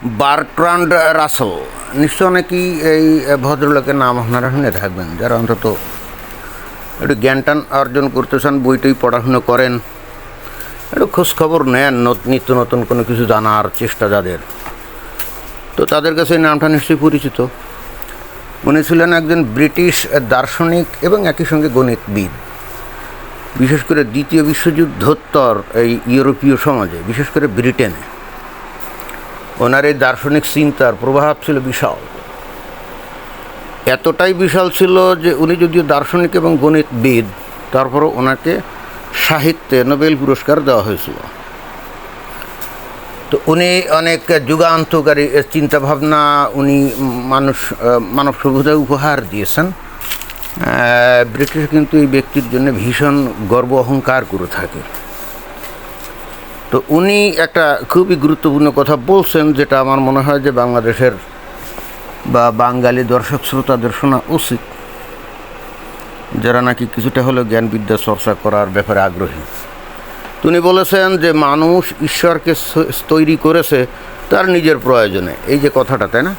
Bertrand Rasel, নিশ্চয় অনেকেই এই ভদ্রলোকের নাম আপনারা শুনে থাকবেন, যারা অন্তত একটু জ্ঞানটান অর্জন করতে চান, বইটই পড়াশুনো করেন, একটু খোঁজখবর নেন, নিত্য নতুন কোনো কিছু জানার চেষ্টা যাদের, তো তাদের কাছে এই নামটা নিশ্চয়ই পরিচিত। উনি ছিলেন একজন ব্রিটিশ দার্শনিক এবং একই সঙ্গে গণিতবিদ। বিশেষ করে দ্বিতীয় বিশ্বযুদ্ধোত্তর এই ইউরোপীয় সমাজে, বিশেষ করে ব্রিটেনে, ওনার এই দার্শনিক চিন্তার প্রভাব ছিল বিশাল। এতটাই বিশাল ছিল যে উনি যদিও দার্শনিক এবং গণিতবিদ, তারপরও ওনাকে সাহিত্যে নোবেল পুরস্কার দেওয়া হয়েছিল। তো উনি অনেক যুগান্তকারী চিন্তাভাবনা উনি মানব সভ্যতায় উপহার দিয়েছেন। ব্রিটিশ কিন্তু এই ব্যক্তির জন্য ভীষণ গর্ব অহংকার করে থাকে। তো উনি একটা খুবই গুরুত্বপূর্ণ কথা বলছেন, যেটা আমার মনে হয় যে বাংলাদেশের বা বাঙালি দর্শক শ্রোতাদের শোনা উচিত, যারা নাকি কিছুটা হলেও জ্ঞানবিদ্যা চর্চা করার ব্যাপারে আগ্রহী। উনি বলেছেন যে মানুষ ঈশ্বরকে তৈরি করেছে তার নিজের প্রয়োজনে, এই যে কথাটা, তাই না?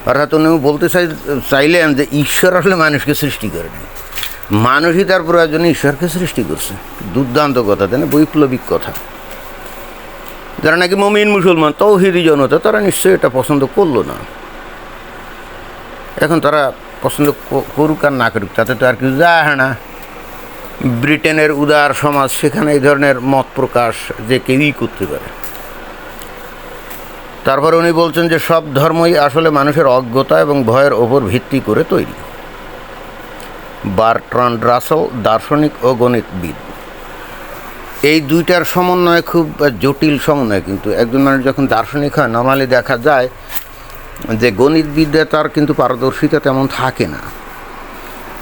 অর্থাৎ উনি বলতে চাইলেন যে ঈশ্বর আসলে মানুষকে সৃষ্টি করেনি, মানুষই তার প্রয়োজনে ঈশ্বরকে সৃষ্টি করছে। দুর্দান্ত কথা, তাই না? বৈপ্লবিক কথা। যারা নাকি মুমিন মুসলমান, তৌহিদি জনতা, তারা নিশ্চয়ই এটা পছন্দ করলো না। এখন তারা পছন্দ করুক আর না করুক, তাতে তো আর কিছু যায় না। ব্রিটেনের উদার সমাজ, সেখানে এই ধরনের মত প্রকাশ যে কেউই করতে পারে। তারপর উনি বলছেন যে সব ধর্মই আসলে মানুষের অজ্ঞতা এবং ভয়ের ওপর ভিত্তি করে তৈরি। বার্ট্রান্ড রাসেল, দার্শনিক ও গণিতবিদ, এই দুইটার সমন্বয় খুব জটিল সমন্বয়। কিন্তু একজন মানুষ যখন দার্শনিক হয়, নর্মালি দেখা যায় যে গণিতবিদ্যা তার কিন্তু পারদর্শিতা তেমন থাকে না,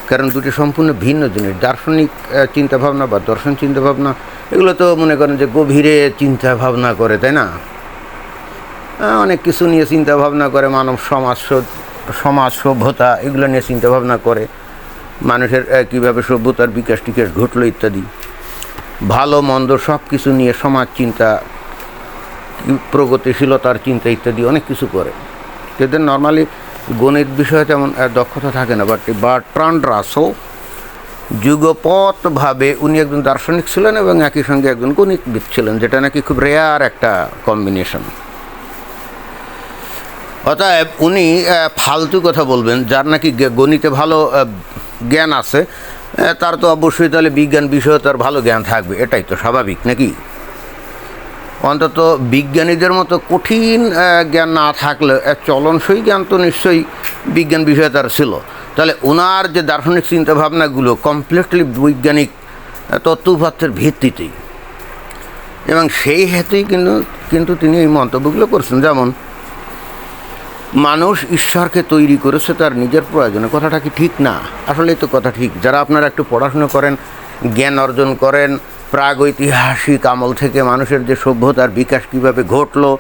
কারণ দুটি সম্পূর্ণ ভিন্ন জিনিস। দার্শনিক চিন্তাভাবনা বা দর্শন চিন্তাভাবনা, এগুলো তো মনে করেন যে গভীরে চিন্তাভাবনা করে, তাই না? অনেক কিছু নিয়ে চিন্তাভাবনা করে, মানব সমাজ সভ্যতা এগুলো নিয়ে চিন্তাভাবনা করে, মানুষের কীভাবে সভ্যতার বিকাশ টিকাশ ঘটলো ইত্যাদি, ভালো মন্দ সব কিছু নিয়ে সমাজ চিন্তা, প্রগতিশীলতার চিন্তা ইত্যাদি অনেক কিছু করে। এদের নর্মালি গণিত বিষয়ে তেমন দক্ষতা থাকে না। বার্ট্রান্ড রাসেল যুগপৎভাবে উনি একজন দার্শনিক ছিলেন এবং একই সঙ্গে একজন গণিতবিদ ছিলেন, যেটা নাকি খুব রেয়ার একটা কম্বিনেশন। অতএব উনি ফালতু কথা বলবেন, যার নাকি গণিতে ভালো জ্ঞান আছে, তার তো অবশ্যই তাহলে বিজ্ঞান বিষয়ে তার ভালো জ্ঞান থাকবে, এটাই তো স্বাভাবিক নাকি? অন্তত বিজ্ঞানীদের মতো কঠিন জ্ঞান না থাকলে চলনসই জ্ঞান তো নিশ্চয়ই বিজ্ঞান বিষয়ে তার ছিল। তাহলে ওনার যে দার্শনিক চিন্তাভাবনাগুলো কমপ্লিটলি বৈজ্ঞানিক তত্ত্বপাত্রের ভিত্তিতেই, এবং সেই হেতুই কিন্তু তিনি এই মন্তব্যগুলো করছেন। যেমন, মানুষ ঈশ্বরকে তৈরি করেছে তার নিজের প্রয়োজনে, কথাটা কি ঠিক না? আসলেই তো কথা ঠিক। যারা আপনারা একটু পড়াশুনো করেন, জ্ঞান অর্জন করেন, প্রাগৈতিহাসিক আমল থেকে মানুষের যে সভ্যতার বিকাশ কীভাবে ঘটলো,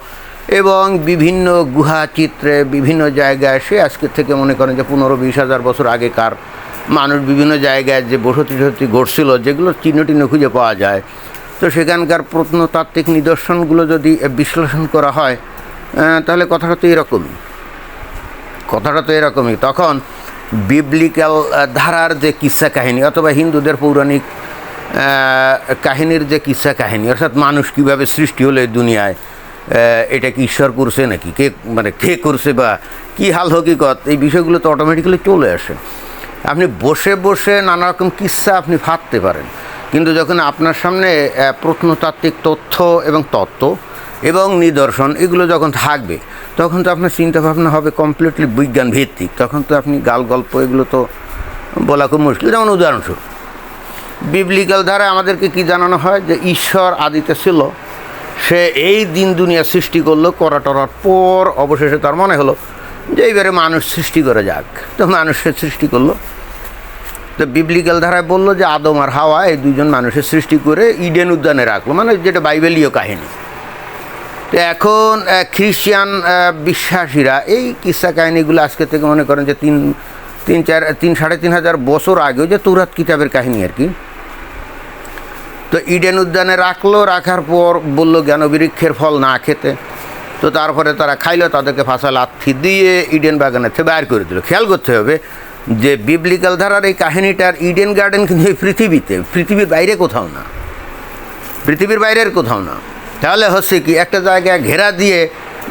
এবং বিভিন্ন গুহা চিত্রে বিভিন্ন জায়গায়, সে আজকের থেকে মনে করেন যে 15-20 হাজার বছর আগেকার মানুষ বিভিন্ন জায়গায় যে বসতি ঘটছিল, যেগুলো চিহ্ন খুঁজে পাওয়া যায়, তো সেখানকার প্রত্নতাত্ত্বিক নিদর্শনগুলো যদি বিশ্লেষণ করা হয়, তাহলে কথাটা তো এরকমই। তখন বিবলিক্যাল ধারার যে কিস্সা কাহিনী, অথবা হিন্দুদের পৌরাণিক কাহিনীর যে কিস্সা কাহিনী, অর্থাৎ মানুষ কীভাবে সৃষ্টি হলো এই দুনিয়ায়, এটা কি ঈশ্বর করছে নাকি, কে করছে, বা কী হাল হকিকত, এই বিষয়গুলো তো অটোমেটিক্যালি চলে আসে। আপনি বসে বসে নানা রকম কিস্সা আপনি ভাবতে পারেন, কিন্তু যখন আপনার সামনে প্রত্নতাত্ত্বিক তথ্য এবং তত্ত্ব এবং নিদর্শন এগুলো যখন থাকবে, তখন তো আপনার চিন্তাভাবনা হবে কমপ্লিটলি বিজ্ঞান ভিত্তিক। তখন তো আপনি গাল গল্প এগুলো তো বলা খুব মুশকিল। যেমন উদাহরণস্বরূপ, বিবলিক্যাল ধারা আমাদেরকে কি জানানো হয় যে ঈশ্বর আদিতে ছিল, সে এই দিন দুনিয়া সৃষ্টি করলো, করার পর অবশেষে তার মনে হলো যে এইবারে মানুষ সৃষ্টি করে যাক, তো মানুষের সৃষ্টি করলো। তো বিবলিক্যাল ধারায় বললো যে আদম আর হাওয়া এই দুজন মানুষের সৃষ্টি করে ইডেন উদ্যানে রাখলো, মানে যেটা বাইবেলীয় কাহিনী। তো এখন খ্রিস্টান বিশ্বাসীরা এই কিস্সা কাহিনীগুলো আজকে থেকে মনে করেন যে 3-3.5 হাজার বছর আগেও, যে তৌরাত কিতাবের কাহিনী আর কি, তো ইডেন উদ্যানে রাখার পর বলল জ্ঞানবৃক্ষের ফল না খেতে। তো তারপরে তারা খাইলো, তাদেরকে ফাঁসা লাথি দিয়ে ইডেন বাগানে থেকে বাইর করে দিল। খেয়াল করতে হবে যে বিবলিক্যাল ধারার এই কাহিনীটার ইডেন গার্ডেন কিন্তু এই পৃথিবীর বাইরে কোথাও না, পৃথিবীর বাইরের কোথাও না। তাহলে হচ্ছে কি, একটা জায়গায় ঘেরা দিয়ে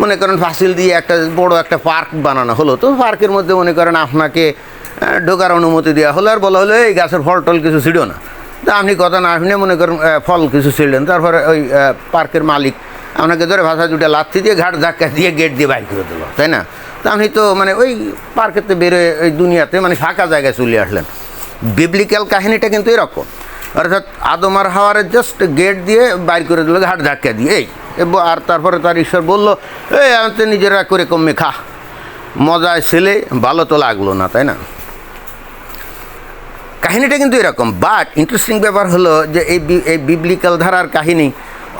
মনে করেন ফাসিল দিয়ে একটা বড় একটা পার্ক বানানো হলো, তো পার্কের মধ্যে মনে করেন আপনাকে ঢোকার অনুমতি দেওয়া হলো, আর বলা হলো এই গাছের ফল টল কিছু ছিঁড়ো না। তা আপনি কথা না শুনে মনে করেন ফল কিছু ছিঁড়লেন, তারপরে ওই পার্কের মালিক আপনাকে ধরে ভাষা দুটা লাথি দিয়ে ঘাট ধাক্কা দিয়ে গেট দিয়ে বাইর করে দিল, তাই না? তা আপনি তো মানে ওই পার্কেতে বেরোয় ওই দুনিয়াতে মানে ফাঁকা জায়গায় চলে আসলেন। বিবলিক্যাল কাহিনীটা কিন্তু এরকম, অর্থাৎ আদম আর হাওয়ারে জাস্ট গেট দিয়ে বাইর করে দিল ঘাট ধাক্কা দিয়ে, এই আর তারপরে তার ঈশ্বর বললো এই আমি তো নিজেরা করে কমে খা, মজায় ছেলে, ভালো তো লাগলো না, তাই না? কাহিনীটা কিন্তু এরকম। বাট ইন্টারেস্টিং ব্যাপার হলো যে এই বিবলিক্যাল ধারার কাহিনী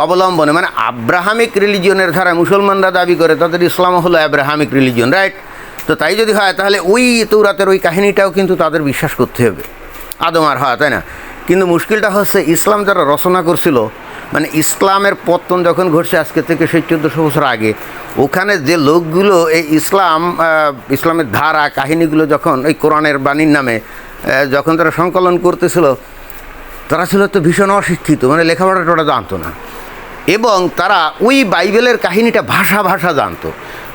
অবলম্বনে মানে আব্রাহামিক রিলিজিয়নের ধারা মুসলমানরা দাবি করে, তাদের ইসলাম হলো আব্রাহামিক রিলিজিয়ন, রাইট? তো তাই যদি হয় তাহলে ওই তৌরাতের ওই কাহিনীটাও কিন্তু তাদের বিশ্বাস করতে হবে, আদম আর হাওয়া, তাই না? কিন্তু মুশকিলটা হচ্ছে ইসলাম যারা রচনা করছিল, মানে ইসলামের পতন যখন ঘটছে আজকে থেকে সেই 1400 বছর আগে, ওখানে যে লোকগুলো এই ইসলামের ধারা কাহিনীগুলো যখন এই কোরআনের বাণীর নামে যখন তারা সংকলন করতেছিল, তারা ছিল তো ভীষণ অশিক্ষিত, মানে লেখাপড়াটা জানতো না, এবং তারা ওই বাইবেলের কাহিনীটা ভাষা জানতো,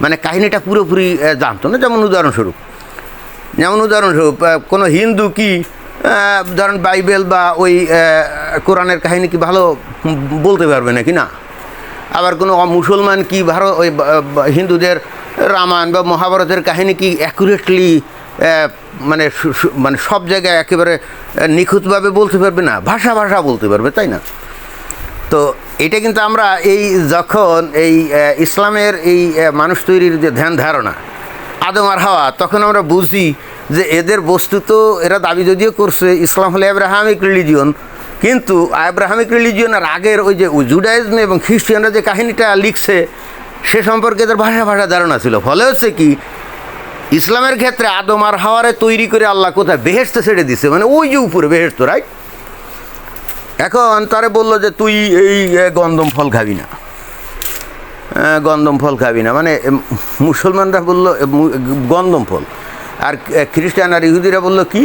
মানে কাহিনীটা পুরোপুরি জানতো না। যেমন উদাহরণস্বরূপ কোনো হিন্দু কি ধরেন বাইবেল বা ওই কোরআনের কাহিনী কি ভালো বলতে পারবে নাকি? না। আবার কোনো মুসলমান কি ভালো ওই হিন্দুদের রামায়ণ বা মহাভারতের কাহিনী কি অ্যাকুরেটলি মানে সব জায়গায় একেবারে নিখুঁতভাবে বলতে পারবে না, ভাষা বলতে পারবে, তাই না? তো এটা কিন্তু আমরা এই যখন এই ইসলামের এই মানুষ তৈরির যে ধ্যান ধারণা আদম আর হাওয়া, তখন আমরা বুঝি যে এদের বস্তুত এরা দাবি যদিও করছে ইসলাম হলে আব্রাহামিক রিলিজিয়ন, কিন্তু আব্রাহামিক রিলিজিয়নের আগের ওই যে জুডাইজম এবং খ্রিস্টানরা যে কাহিনীটা লিখছে সে সম্পর্কে এদের ভাষা ধারণা ছিল। ফলে হচ্ছে কি, ইসলামের ক্ষেত্রে আদম আর হাওয়ারে তৈরি করে আল্লাহ কোথায় বেহেশতে ছেড়ে দিছে, মানে ওই যে উপরে বেহেশত, রাইট? এখন তারে বললো যে তুই এই গন্ধম ফল খাবি না, মানে মুসলমানরা বললো গন্ধম ফল, আর খ্রিস্টান আর ইহুদিরা বললো কি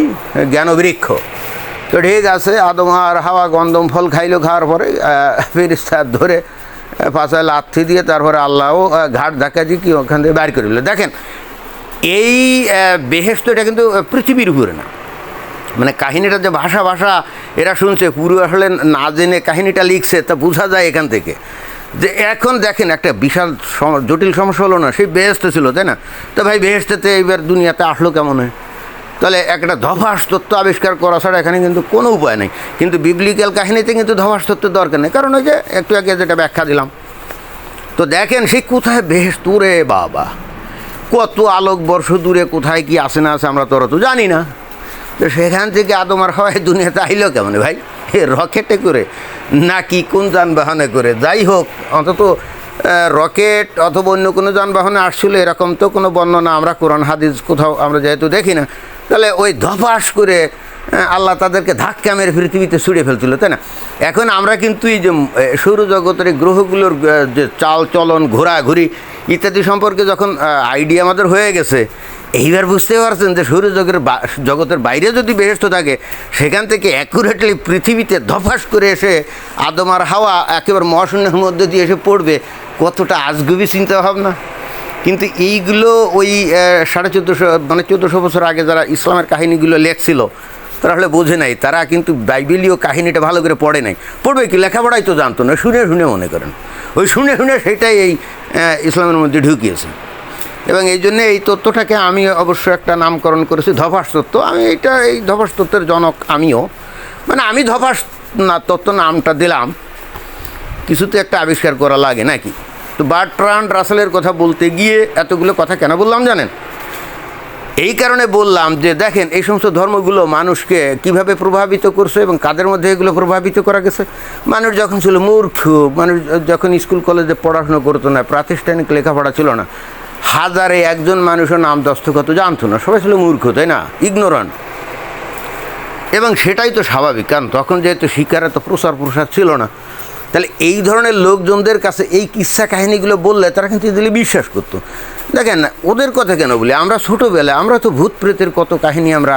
জ্ঞানবৃক্ষ। তো ঠিক আছে, আদম আর হাওয়া গন্ধম ফল খাইলো, খাওয়ার পরে ফেরেশতা ধরে পাছায় লাথি দিয়ে তারপরে আল্লাহও ঘাট ধাক্কা দিয়ে কি ওখান থেকে বাইর করে দিল। দেখেন এই বেহেশত এটা কিন্তু পৃথিবীর উপরে না, মানে কাহিনীটা যে ভাষা এরা শুনছে, পুরো আসলে না জেনে কাহিনীটা লিখছে, তা বোঝা যায় এখান থেকে যে এখন দেখেন একটা বিশাল জটিল সমস্যা হলো না, সেই বেহেশত ছিল, তাই না? তো ভাই বেহেশতেতে এইবার দুনিয়াতে আসলো কেমন হয়? তাহলে একটা ধপাস তত্ত্ব আবিষ্কার করা ছাড়া এখানে কিন্তু কোনো উপায় নেই। কিন্তু বিবলিক্যাল কাহিনীতে কিন্তু ধপাস তত্ত্বের দরকার নেই, কারণ ওই যে একটু আগে যেটা ব্যাখ্যা দিলাম। তো দেখেন সেই কোথায় বেহেশত, রে বাবা, কত আলোকবর্ষ দূরে কোথায় কি আসে না আছে আমরা তো জানি না। তো সেখান থেকে আদম আর হাওয়া দুনিয়াতে আইলো কেমন ভাই? রকেটে করে নাকি কোন যানবাহনে করে? যাই হোক, অন্তত রকেট অথবা অন্য কোনো যানবাহনে আসছিল এরকম তো কোনো বর্ণনা আমরা কোরআন হাদিস কোথাও আমরা যেহেতু দেখি না, তাহলে ওই ধপাস করে আল্লাহ তাদেরকে ধাক্কা মেরে পৃথিবীতে ছুঁড়ে ফেলছিল, তাই না? এখন আমরা কিন্তু এই যে সৌরজগতের গ্রহগুলোর যে চাল চলন ঘোরাঘুরি ইত্যাদি সম্পর্কে যখন আইডিয়া আমাদের হয়ে গেছে, এইবার বুঝতে পারছেন যে জগতের বাইরে যদি বেহেশত থাকে, সেখান থেকে অ্যাকুরেটলি পৃথিবীতে ধপাস করে এসে আদম আর হাওয়া একেবারে মহাশূন্যের মধ্যে দিয়ে এসে পড়বে, কতটা আজগুবি চিন্তা ভাবনা। কিন্তু এইগুলো ওই 1450 মানে 1400 বছর আগে যারা ইসলামের কাহিনীগুলো লেখছিল তারা হলে বোঝে নাই, তারা কিন্তু বাইবেলীয় কাহিনীটা ভালো করে পড়ে নাই। পড়বে কি, লেখাপড়াই তো জানতো না, শুনে মনে করেন ওই শুনে সেটাই এই ইসলামের মধ্যে ঢুকিয়েছে। এবং এই জন্যে এই তত্ত্বটাকে আমি অবশ্য একটা নামকরণ করেছি ধপাস তত্ত্ব। এই ধপাস তত্ত্বের জনক আমিও, মানে আমি ধপাস তত্ত্ব নামটা দিলাম, কিছুতে একটা আবিষ্কার করা লাগে নাকি। তো বার্ট্রান্ড রাসেলের কথা বলতে গিয়ে এতগুলো কথা কেন বললাম জানেন? এই কারণে বললাম যে দেখেন এই সমস্ত ধর্মগুলো মানুষকে কিভাবে প্রভাবিত করছে এবং কাদের মধ্যে এগুলো প্রভাবিত করা গেছে। মানুষ যখন ছিল মূর্খ, মানুষ যখন স্কুল কলেজে পড়াশোনা করতো না, প্রাতিষ্ঠানিক লেখাপড়া ছিল না, হাজারে একজন মানুষের নাম দস্তখত জানতো না, সবাই ছিল মূর্খ, তাই না, ইগনোরান্ট। এবং সেটাই তো স্বাভাবিক, কারণ তখন যেহেতু শিক্ষার এত প্রসার ছিল না, তাহলে এই ধরনের লোকজনদের কাছে এই কিস্সা কাহিনীগুলো বললে তারা কিন্তু এগুলি বিশ্বাস করতো। দেখেন না, ওদের কথা কেন বলি, আমরা ছোটোবেলায় আমরা তো ভূত প্রেতের কত কাহিনী আমরা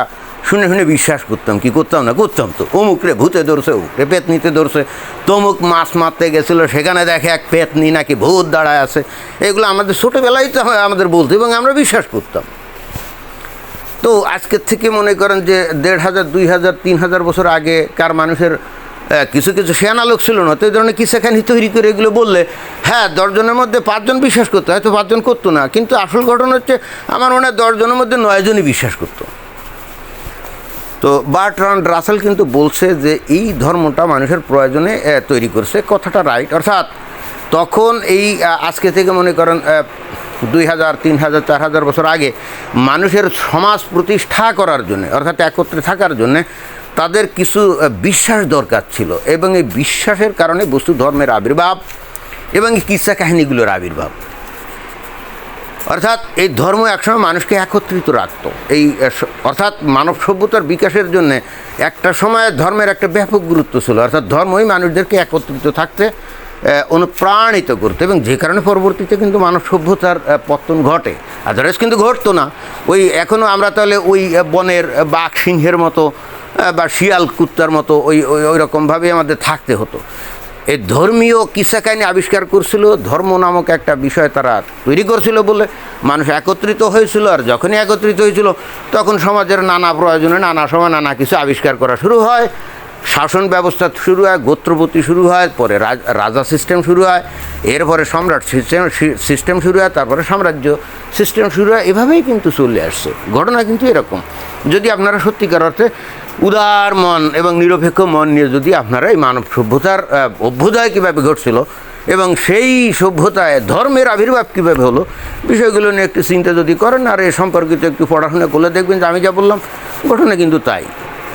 শুনে শুনে বিশ্বাস করতাম, কি করতাম না, করতাম তো। অমুকরে ভূতে ধরছে, অমুকরে পেতনিতে ধরছে, তমুক মাছ মারতে গেছিলো, সেখানে দেখে এক পেতনি নাকি ভূত দাঁড়ায় আছে। এগুলো আমাদের ছোটোবেলায় তো আমাদের বলতো এবং আমরা বিশ্বাস করতাম। তো আজকের থেকে মনে করেন যে 1500, 2000, 3000 বছর আগে কার মানুষের কিছু কিছু শেয়ানা লোক ছিল না, তো এই ধরনের কিসা কাহিনী তৈরি করে এগুলো বললে হ্যাঁ 10 জনের মধ্যে 5 জন বিশ্বাস করতো, হয়তো 5 জন করতো না, কিন্তু আসল ঘটনা হচ্ছে আমার মনে হয় 10 জনের মধ্যে 9 জনই বিশ্বাস করতো। তো বার্ট্রান্ড রাসেল কিন্তু বলছে যে এই ধর্মটা মানুষের প্রয়োজনে তৈরি করছে, কথাটা রাইট। অর্থাৎ তখন এই আজকে থেকে মনে করেন 2000, 3000, 4000 বছর আগে মানুষের সমাজ প্রতিষ্ঠা করার জন্য, অর্থাৎ একত্রে থাকার জন্যে তাদের কিছু বিশ্বাস দরকার ছিল, এবং এই বিশ্বাসের কারণে বস্তু ধর্মের আবির্ভাব এবং এই কিস্সা কাহিনীগুলোর আবির্ভাব। অর্থাৎ এই ধর্ম একসময় মানুষকে একত্রিত রাখত। এই অর্থাৎ মানব সভ্যতার বিকাশের জন্যে একটা সময় ধর্মের একটা ব্যাপক গুরুত্ব ছিল। অর্থাৎ ধর্মই মানুষদেরকে একত্রিত থাকতে অনুপ্রাণিত করতো, এবং যে কারণে পরবর্তীতে কিন্তু মানব সভ্যতার পতন ঘটে, আদারওয়াইজ কিন্তু ঘটতো না। ওই এখনও আমরা তাহলে ওই বনের বাঘ সিংহের মতো বা শিয়াল কুত্তার মতো ওই রকমভাবেই আমাদের থাকতে হতো। এই ধর্মীয় কিস্সা কাহিনী আবিষ্কার করছিল, ধর্ম নামক একটা বিষয় তারা তৈরি করছিল বলে মানুষ একত্রিত হয়েছিল। আর যখনই একত্রিত হয়েছিল তখন সমাজের নানা প্রয়োজনে নানা সময় নানা কিছু আবিষ্কার করা শুরু হয়, শাসন ব্যবস্থা শুরু হয়, গোত্রপতি শুরু হয়, পরে রাজা সিস্টেম শুরু হয়, এরপরে সম্রাট সিস্টেম শুরু হয়, তারপরে সাম্রাজ্য সিস্টেম শুরু হয়। এভাবেই কিন্তু চলে আসছে ঘটনা কিন্তু এরকম। যদি আপনারা সত্যিকার অর্থে উদার মন এবং নিরপেক্ষ মন নিয়ে যদি আপনারা এই মানব সভ্যতার অভ্যুদয় কীভাবে ঘটছিল এবং সেই সভ্যতায় ধর্মের আবির্ভাব কীভাবে হলো, বিষয়গুলো নিয়ে একটু চিন্তা যদি করেন আর এ সম্পর্কিত একটু পড়াশোনা করলে দেখবেন যে আমি যা বললাম ঘটনা কিন্তু তাই।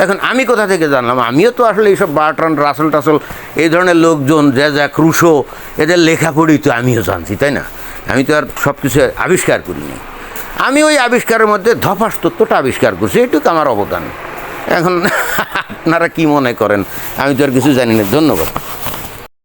এখন আমি কোথা থেকে জানলাম? আমিও তো আসলে এইসব বার্ট্রান্ড রাসেল টাসেল এই ধরনের লোকজন, জ্যাক রুশো, এদের লেখা পড়ি তো আমিও জানছি, তাই না? আমি তো আর সব কিছু আবিষ্কার করিনি, আমি ওই আবিষ্কারের মধ্যে ধপাস তত্ত্বটা আবিষ্কার করছি, এটুকু আমার অবদান। এখন আপনারা কি মনে করেন? আমি তো আর কিছু জানি না। ধন্যবাদ।